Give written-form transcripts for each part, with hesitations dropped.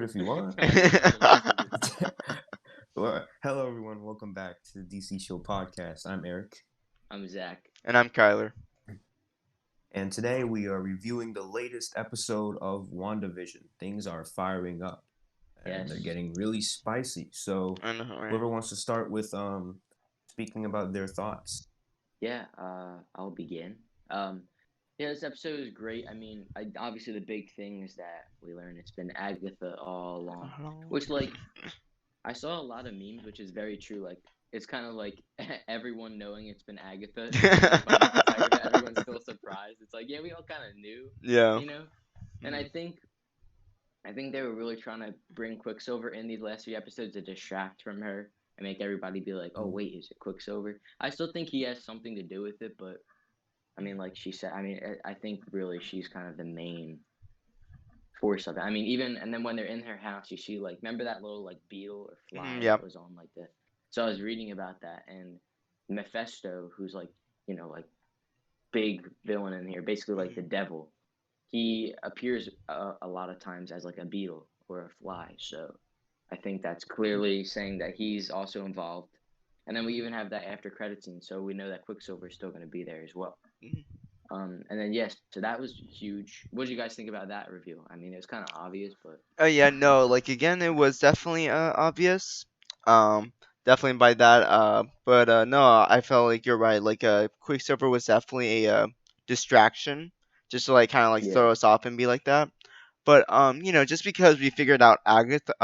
if you want. I know, right? That's stupid. Well, hello, everyone. Welcome back to the DC Show podcast. I'm Eric, I'm Zack. And I'm Kyler. and today we are reviewing the latest episode of WandaVision. Things are firing up, and they're Yes. getting really spicy. So, I know, right? whoever wants to start with speaking about their thoughts. Yeah, I'll begin. Um, yeah, this episode is great. I mean, obviously the big thing is that we learn it's been Agatha all along, which I saw a lot of memes, which is very true. Like it's kind of like everyone knowing it's been Agatha, and then when they find out it's Agatha, everyone's still surprised. It's like, yeah, we all kind of knew, Yeah. you know. And I think they were really trying to bring Quicksilver in these last few episodes to distract from her and make everybody be like, "Oh, wait, is it Quicksilver?" I still think he has something to do with it, but I mean, like she said, I mean, I think really she's kind of the main force of it. I mean, even and then when they're in her house, you see like, remember that little like beetle or fly Yeah. that was on like the. So I was reading about that, and Mephisto, who's like, like big villain in here, basically like the devil. He appears a lot of times as like a beetle or a fly. So I think that's clearly saying that he's also involved. And then we even have that after credit scene, so we know that Quicksilver is still going to be there as well. And then yes, so that was huge. What did you guys think about that reveal? I mean, it was kind of obvious, but Oh yeah, no, like again, it was definitely obvious. Definitely by that. But no, I felt like you're right. Like Quicksilver was definitely a distraction, just to like kind of like yeah, throw us off and be like that. But just because we figured out Agatha,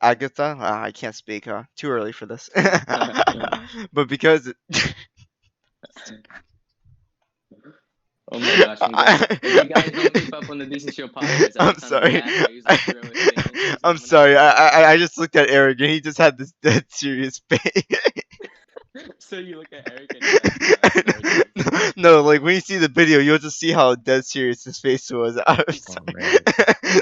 I can't speak. Too early for this. But because oh my gosh, I'm gonna. If you guys don't keep up on the Decent Show podcast, every I'm time sorry. Zach goes like throw his thing, he's I'm coming out sorry. with I it. just looked at Eric and he just had this dead serious face. So you look at Eric and he has no joke. No, like when you see the video, you'll just see how dead serious his face was. I'm Oh sorry. man,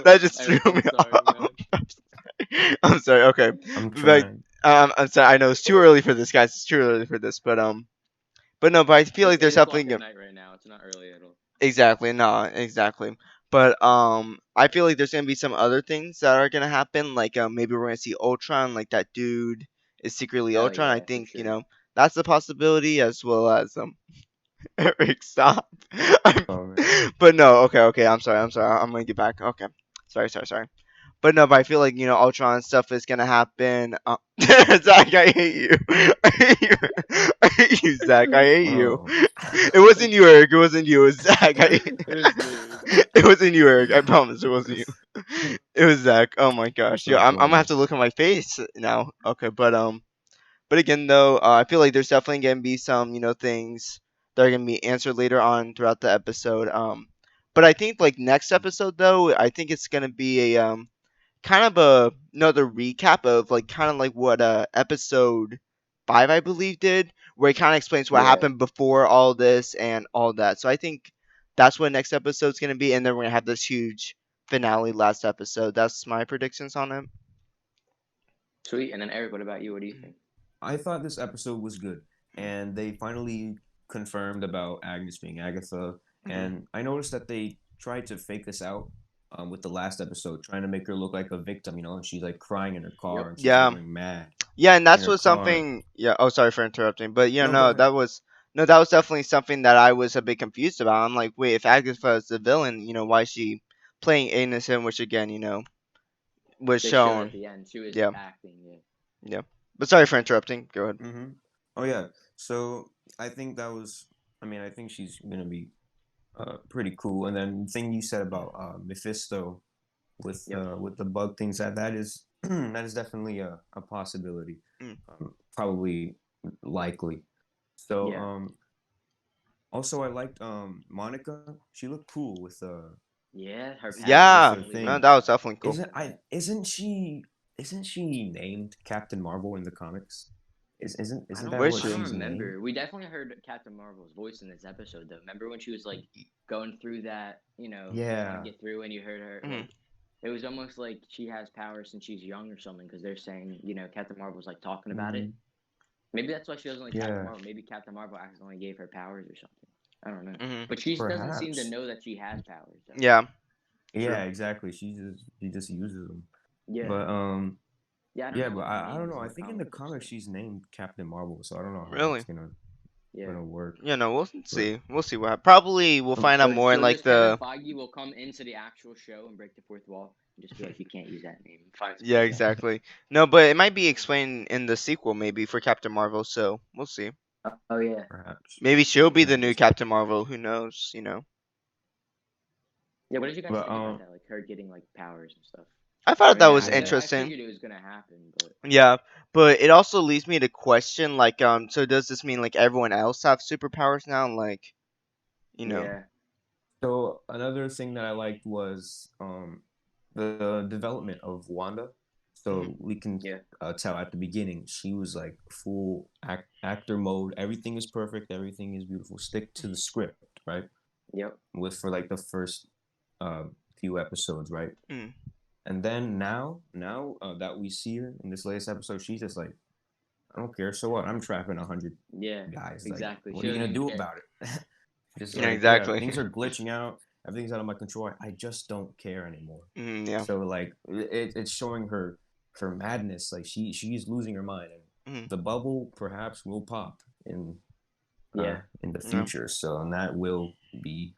That just threw Eric, I'm me sorry, off. man. I'm sorry. Okay, I'm but trying. I'm sorry. I know it's too early for this, guys. It's too early for this, but no. But I feel It's like there's 8 o'clock something. at night right now. It's not early at all. Exactly, no, exactly. But I feel like there's gonna be some other things that are gonna happen. Like maybe we're gonna see Ultron, like that dude is secretly Oh Ultron. I yeah, for think sure. that's a possibility as well as Eric, stop. Oh man. But no, okay. I'm sorry. I'm gonna get back. Okay, sorry. But no, but I feel like Ultron stuff is gonna happen. Zach, I hate you. I hate you. I hate you, Zach. I hate you. Oh. It wasn't you, Eric. It wasn't you. It was Zach. It was me. It was me. It wasn't you, Eric. I promise it wasn't you. It was Zach. Oh my You're gosh. so Yeah, I'm gonna have funny. to look at my face now. Okay, but again though, I feel like there's definitely gonna be some things that are gonna be answered later on throughout the episode. But I think like next episode though, I think it's gonna be a kind of another recap of like kind of like what episode 5 I believe did, where it kind of explains what Yeah. happened before all this and all that. So I think that's what next episode's gonna be, and then we're gonna have this huge finale last episode. That's my predictions on it. Sweet. And then Eric, what about you? What do you think? I thought this episode was good, and they finally confirmed about Agnes being Agatha. Mhm. And I noticed that they tried to fake this out with the last episode, trying to make her look like a victim, and she's like crying in her car Yep. and she's Yeah, going mad yeah, and in that's her what car. something. Yeah. Oh, sorry for interrupting, but No, go no, ahead. that was definitely something that I was a bit confused about. I'm like, wait, if Agatha is the villain, why is she playing innocent? Which again, was They showed at shown. the end she was Yeah, acting. Yeah. yeah. But sorry for interrupting. Go ahead. Mm-hmm. Oh yeah. So I think that was. I mean, I think she's gonna be pretty cool. And then the thing you said about Mephisto Yep. with the bug things, that is that is definitely a possibility, Mm. probably likely. So Yeah. also I liked Monica. She looked cool Yeah. Her powers with Yeah, her definitely no, look. thing. that was definitely cool. Isn't she named Captain Marvel in the comics? I Isn't don't. that Where's what I she? don't she's named? remember. We definitely heard Captain Marvel's voice in this episode, though. Remember when she was like going through that, trying to Yeah. get through, and you heard her Mhm. like. It was almost like she has powers since she's young or something, because they're saying, Captain Marvel's like talking about it. Mm-hmm. Maybe that's why she doesn't like Captain Yeah. Marvel. Maybe Captain Marvel accidentally gave her powers or something. I don't know. Mhm. But she doesn't seem to Perhaps. know that she has powers, though. Yeah. True. Yeah, exactly. She just uses them. Yeah. But Yeah, I don't yeah, know but what her I name don't is know. in I the think in the comic books comics though. she's named Captain Marvel, so I don't know how that's Really? Yeah. gonna work. We'll But see. We'll see what. Probably we'll find out So more in so like just Kevin the. Feige will come into the actual show and break the fourth wall and just be like, "You can't use that name." And find Yeah, somebody else. exactly. No, but it might be explained in the sequel maybe for Captain Marvel. So we'll see. Oh yeah. perhaps, Maybe she'll be the new perhaps. Captain Marvel. Who knows? Yeah. What did you guys But think about that? Like her getting like powers and stuff. I thought I that mean, was yeah, I interesting. figured it was gonna happen, but Yeah, but it also leads me to question like so does this mean like everyone else have superpowers now? Like you know. yeah, so another thing that I liked was the development of Wanda. Mhm. So we can yeah, tell at the beginning she was like full actor mode. Everything is perfect. Everything is beautiful. Stick to the script, right? yep, With for like the first uh, few episodes, right? Mm. And then now that we see her in this latest episode, she's just like, I don't care. So what? I'm trapping 100 yeah, guys. Like, exactly. what She are you doesn't gonna even do care. about it? Just Yeah, like, yeah, exactly. things are glitching out. Everything's out of my control. I just don't care anymore. Yeah. So like, it's showing her madness. Like she's losing her mind, and Mhm. the bubble perhaps will pop Yeah, in the Yeah. future. So and that will be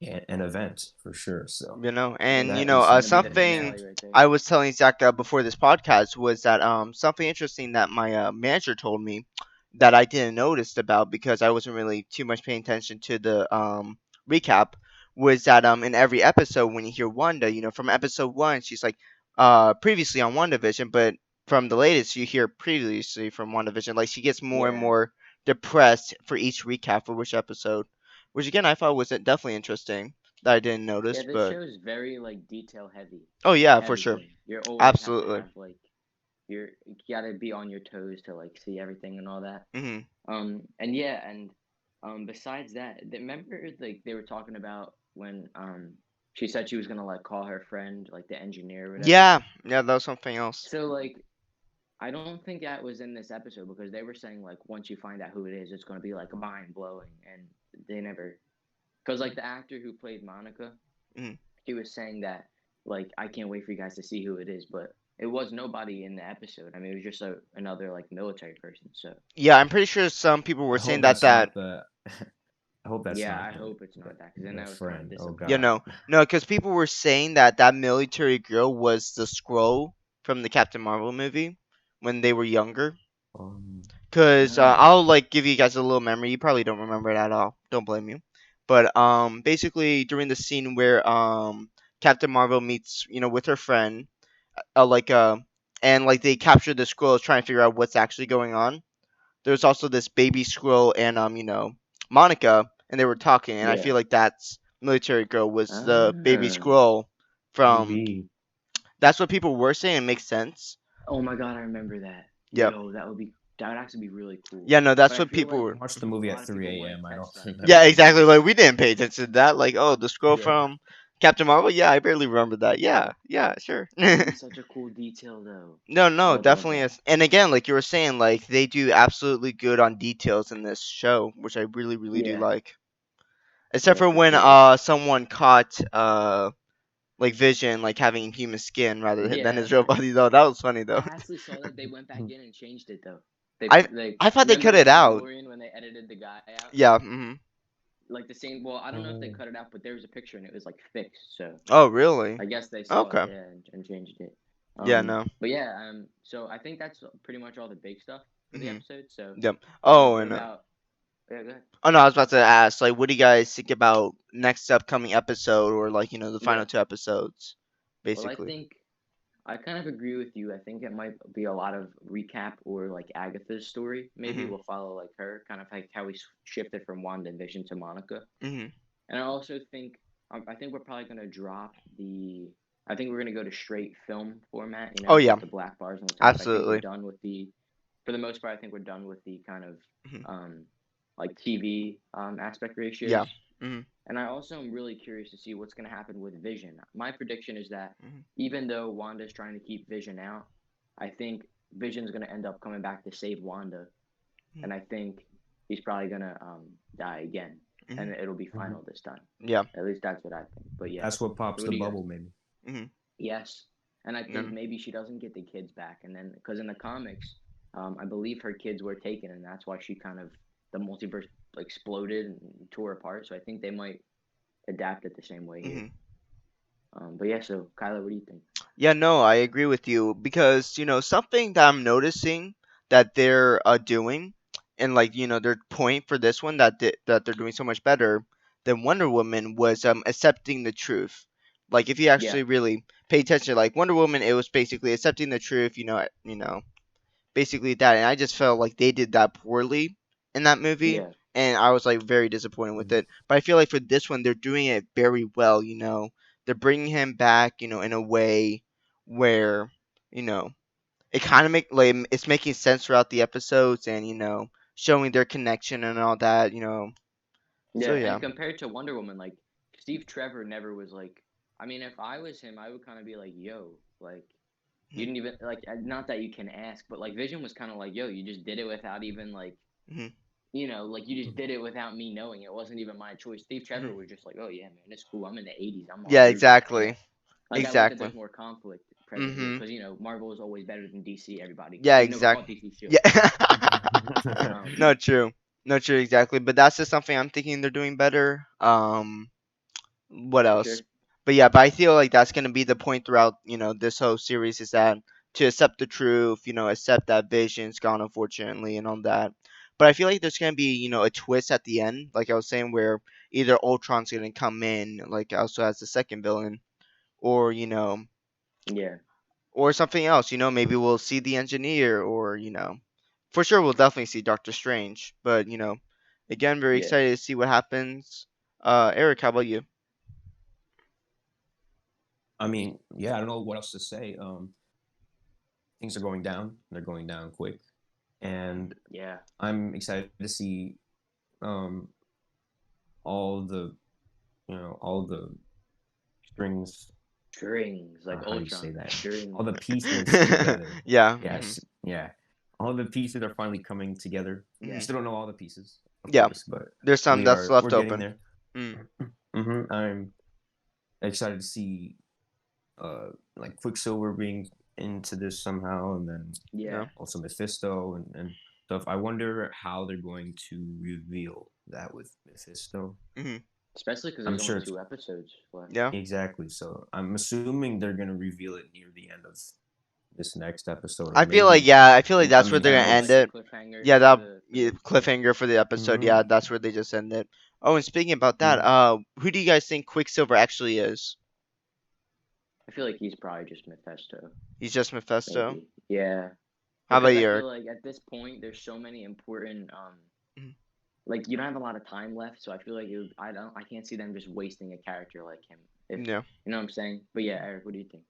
an event for sure. So yeah. And that is That'll be the something finale right there. I was telling Zach before this podcast was that something interesting that my manager told me that I didn't notice about because I wasn't really too much paying attention to the recap was that in every episode when you hear Wanda, from episode 1 she's like previously on WandaVision, but from the latest you hear previously from WandaVision, like she gets more and Yeah, more depressed for each recap for which episode, which again I thought was definitely interesting that I didn't yeah. notice, This but show is very like detail heavy oh with yeah, for sure. everything. You always have to Absolutely. have like you gotta be on your toes to like see everything and all that. Mhm. And yeah, and besides that, remember like they were talking about when she said she was gonna like call her friend like the engineer or whatever. Yeah, yeah, that was something else. So like I don't think that was in this episode because they were saying like once you find out who it is, it's gonna be like mind blowing, and they never because like the actor who played Monica, Mhm. he was saying that like I can't wait for you guys to see who it is, but it was nobody in the episode. I mean, it was just another like military person. So Yeah, I'm pretty sure some people were I saying hope that that's that not the. I hope that's yeah, not I hope it's not that because then the that was kind of friend. Oh you disappointing. God. know, no, because people were saying that that military girl was the Skrull from the Captain Marvel movie when they were younger. Um. Cause Oh, I'll like give you guys a little memory. You probably don't remember it at all. Don't blame you. But basically during the scene where Captain Marvel meets with her friend, like and like they capture the Skrulls trying to figure out what's actually going on. There's also this baby Skrull and Monica, and they were talking, and I yeah. feel like that's military girl was the baby Ah. Skrull from. Maybe. That's what people were saying. It makes sense. Oh my god, I remember that. Yep. Yo, that would actually be really cool. Yeah, no, But that's I what feel people like were. I watched the a movie lot at of people 3 wouldn't a.m. I catch don't that. Yeah, remember exactly. anything. Like we didn't pay attention to that. Like, oh, the scroll Yeah. from Captain Marvel. Yeah, I barely remember that. Yeah, yeah, sure. That would be such a cool detail though. No, I no, would love definitely that. is. And again, like you were saying, like they do absolutely good on details in this show, which I really, really do Yeah. like. Except Yeah, for for when sure. someone caught like Vision like having human skin rather than Yeah. his real body though. That was funny I though. actually saw that they went back in and changed it though. They I like I thought they remember cut in it out. Mandalorian when they edited the guy out? Yeah. Hmm. Like the same well, I don't know if they Oh. cut it out, but there was a picture and it was like fixed, so Oh, really? I guess they saw it, Okay. yeah, and changed it. Yeah. No. But yeah, so I think that's pretty much all the big stuff for the Hmm. episode. So, Yep. Oh, what and about? Yeah, go ahead. oh no, I was about to ask, like, what do you guys think about next upcoming episode, or like the Yeah. final two episodes, Well, I basically? think I kind of agree with you. I think it might be a lot of recap or like Agatha's story. Maybe Mhm. we'll follow like her, kind of like how we shifted from WandaVision to Monica. Mhm. And I also think I think we're probably gonna drop the. I think we're gonna go to straight film format. You Oh know, yeah, with the black bars on the top. I think we're absolutely. done with the. For the most part, I think we're done with the kind of Mhm. um, like TV aspect Yeah. ratios. Mhm. And I also am really curious to see what's gonna happen with Vision. My prediction is that Mhm. even though Wanda's trying to keep Vision out, I think Vision's gonna end up coming back to save Wanda, Mhm. and I think he's probably gonna die again, and Mhm. it'll be Mhm. final this time. Yeah. At least that's what I think. But yeah. That's what So pops what the do you guys bubble, think? maybe. Mhm. Yes. And I think No. maybe she doesn't get the kids back, and then because in the comics, I believe her kids were taken, and that's why she kind of the multiverse exploded and tore apart. So I think they might adapt it the same way here. Mhm. But yeah, so Kyla, what do you think? Yeah, no, I agree with you because something that I'm noticing that they're doing, and like their point for this one that they're doing so much better than Wonder Woman was accepting the truth. Like if you Yeah, actually really pay attention, like Wonder Woman, it was basically accepting the truth. Basically that, and I just felt like they did that poorly in that movie, yeah, and I was like very disappointed with it. But I feel like for this one, they're doing it very well. They're bringing him back, in a way where you know it kind of it's making sense throughout the episodes, and showing their connection and all that. So yeah. yeah. And compared to Wonder Woman, like Steve Trevor never was like. I mean, if I was him, I would kind of be like, "Yo, like you Mhm, didn't even like not that you can ask, but like Vision was kind of like, yo, you just did it without even like mhm, like you just did it without me knowing. It wasn't even my choice. Steve Trevor mhm. was just like, oh yeah, man, it's cool. I'm in the '80s. I'm all Yeah, roots. Like exactly, I like that exactly. there's more conflict present here Mhm. because Marvel is always better than DC. Everybody, Yeah, even though it's all exactly. DC shit. Yeah. Um, No, true. No, true, exactly. But that's just something I'm thinking they're doing better. What for else? sure. But yeah, but I feel like that's gonna be the point throughout, this whole series is that to accept the truth, accept that Vision's gone unfortunately and all that. But I feel like there's gonna be, a twist at the end, like I was saying, where either Ultron's gonna come in, like also as the second villain, or Yeah, or something else. Maybe we'll see the engineer, or for sure we'll definitely see Doctor Strange. But again, very yeah. excited to see what happens. Eric, how about you? I mean, yeah, I don't know what else to say. Things are going down. They're going down quick, and Yeah, I'm excited to see um, all the all the strings. strings like How do you say Ultron that? All strings. the pieces together. Yeah. Yes, yeah. All the pieces are finally coming together. We Yeah, Mhm. still don't know all the pieces, of Yeah. course, but There's some that's we're left getting open. there. Mm. I'm excited to see like Quicksilver being into this somehow, and then yeah. No. also Mephisto and stuff. I wonder how they're going to reveal that with Mephisto. Hmm. Especially because I'm there's only sure it's 2 episodes left. Yeah. exactly. So I'm assuming they're gonna reveal it near the end of this next episode, or I feel like maybe. yeah, I feel like I that's where mean, they're who That'll gonna be end like knows? the it. cliffhanger Yeah, for that the show. cliffhanger for the episode. Hmm. Yeah, that's where they just end it. Oh, and speaking about that, Hmm. who do you guys think Quicksilver actually is? I feel like he's probably just Mephisto. He's just Mephisto. Maybe. Yeah. How about Because I you, feel Eric? like at this point there's so many important Mhm. like you don't have a lot of time left, so I feel like I can't see them just wasting a character like him. If Yeah. you know what I'm saying. But yeah, Eric, what do you think?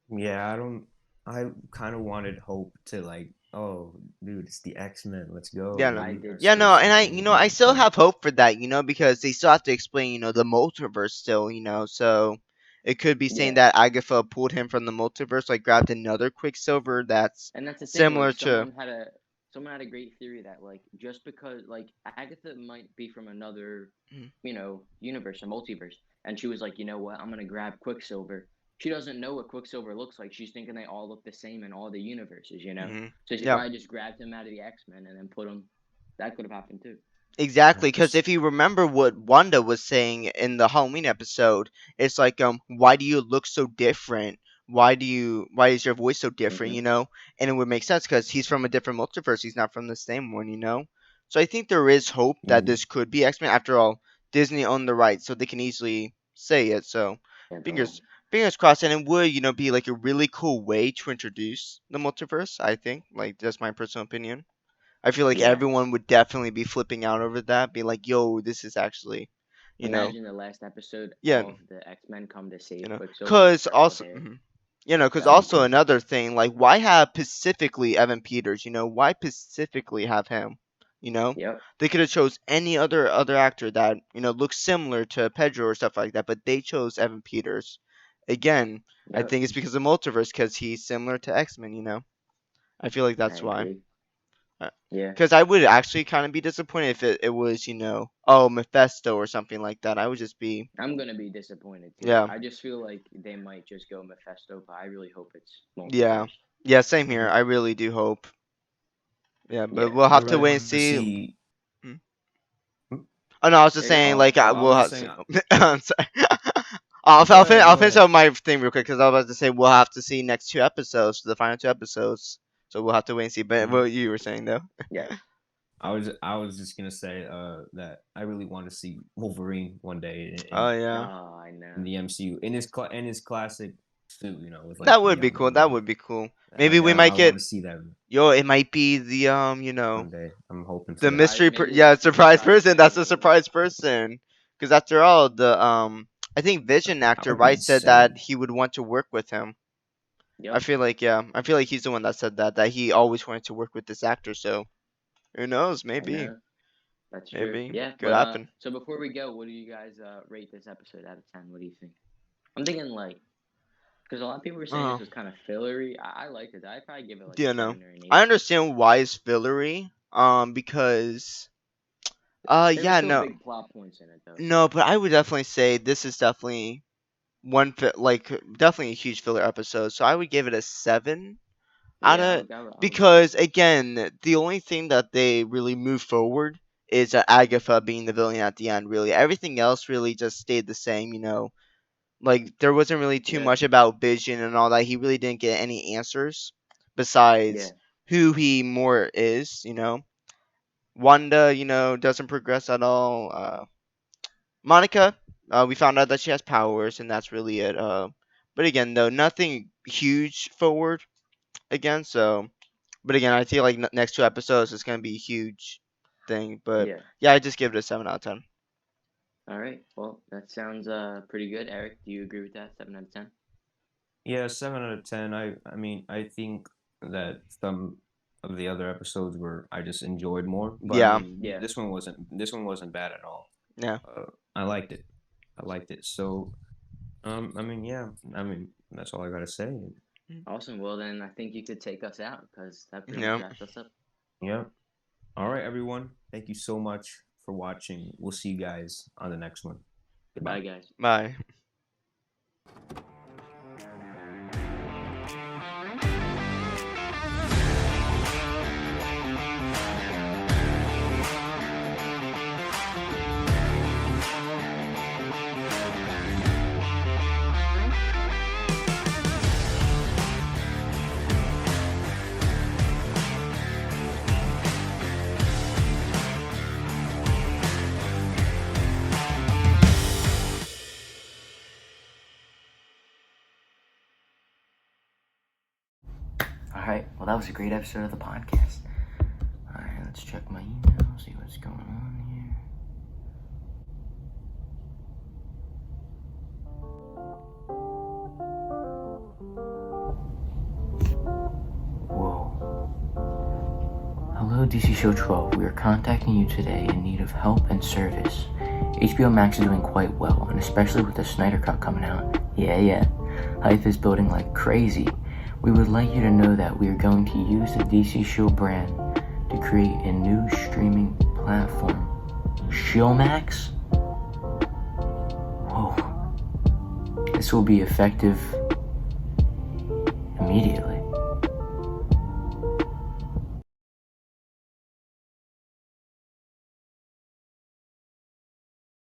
Yeah, I don't. I kind of wanted Hope to like, oh, dude, it's the X-Men. Let's go. Yeah, no. I Maybe did Yeah, too. no, and I something. still But have hope for that, because they still have to explain, the multiverse still, so it could be saying Yeah. that Agatha pulled him from the multiverse, like grabbed another Quicksilver that's And that's the thing, similar like to. someone had a great theory that like just because like Agatha might be from another, Mhm, universe, a multiverse, and she was like, you know what, I'm gonna grab Quicksilver. She doesn't know what Quicksilver looks like. She's thinking they all look the same in all the universes. mhm. So she Yeah. probably just grabbed him out of the X-Men and then put him. That could have happened too. Exactly, because if you remember what Wanda was saying in the Halloween episode, it's like, why do you look so different? Why is your voice so different? Hmm. And it would make sense because he's from a different multiverse. He's not from the same one. So I think there is hope that mm, this could be X Men. After all, Disney owned the rights, so they can easily say it. So Yeah, bro. fingers fingers crossed, and it would be like a really cool way to introduce the multiverse. I think, like, that's my personal opinion. I feel like Yeah. everyone would definitely be flipping out over that, be like, "Yo, this is actually, you know, Imagine the last episode, yeah, all of the X-Men come to save Quicksilver with cause purple also, hair. cause That'd be also cool. another thing, like, why have specifically Evan Peters? Why specifically have him? You know, Yep. they could have chose any other actor that looks similar to Pedro or stuff like that, but they chose Evan Peters. Again, I Yep. think it's because of multiverse, cause he's similar to X Men. I feel like I that's why. agree. Yeah, Because I would actually kind of be disappointed if it was, Mephisto or something like that. I would just be, I'm gonna be disappointed too. yeah, I just feel like they might just go Mephisto, but I really hope it's yeah, multiverse. yeah. Same here. Mhm. I really do hope. Yeah, but Yeah, we'll I have but to really wait and want to see. see. Hmm? Hmm? Oh no, I was just yeah, go saying, ahead. Oh, like, oh, I we'll was just have. saying. I'm sorry. Go ahead. I'll Go finish ahead. out my thing real quick because I was about to say we'll have to see next 2 episodes, the final 2 episodes. So we'll have to wait and see. But Mhm. what you were saying though? Yeah. I was just gonna say that I really want to see Wolverine one day Oh Oh, yeah, I in know. the MCU in his classic suit, with like that the would be yellow cool. That and would be cool. Maybe like we I might want get. to see that Yo, it might be the one day. I'm hoping for the that. mystery Maybe yeah, that's the surprise surprise person. That's a cameo. surprise person. Because after all, the I think Vision That actor would be right said that insane. he would want to work with him. Yep, I feel like he's the one that said that he always wanted to work with this actor. So who knows? I know. Maybe That's true. maybe Yeah, could but happen. so before we go, what do you guys rate this episode out of 10? What do you think? I'm thinking like, because a lot of people were saying Uh, this was kind of fillery. I liked it. I'd probably give it like a you know, 7 or an 8. I understand why it's fillery. Because There were yeah, still no, big plot points in it though. no, but I would definitely say this is definitely definitely a huge filler episode. So I would give it a 7 out Yeah, of I'll go with because that. again, the only thing that they really moved forward is Agatha being the villain at the end. Really, everything else really just stayed the same. Like there wasn't really too Yeah, much about Vision and all that. He really didn't get any answers yeah, besides who he more is. Wanda, doesn't progress at all. Monica, we found out that she has powers, and that's really it. But again, though, nothing huge forward again. So, but again, I feel like next 2 episodes is gonna be a huge thing. But yeah. yeah, I just give it a 7 out of 10. All right. Well, that sounds pretty good. Eric, do you agree with that? 7 out of 10? Yeah, 7 out of 10. I mean, I think that some of the other episodes were I just enjoyed more, but I Yeah, mean, Yeah. this one wasn't bad at all. yeah, I liked it. I liked it. So, I mean, yeah. I mean, that's all I gotta say. Awesome. Well, then I think you could take us out because that pretty much yeah. wraps us up. Yeah. All right, everyone. Thank you so much for watching. We'll see you guys on the next one. Goodbye, Goodbye. guys. Bye. All right. Well, that was a great episode of the podcast. All right. Let's check my email, see what's going on here. Whoa. Hello, DC Show 12. We are contacting you today in need of help and service. HBO Max is doing quite well, and especially with the Snyder Cut coming out. Yeah. Hype is building like crazy. We would like you to know that we are going to use the DC Show brand to create a new streaming platform. Showmax? Whoa. This will be effective immediately.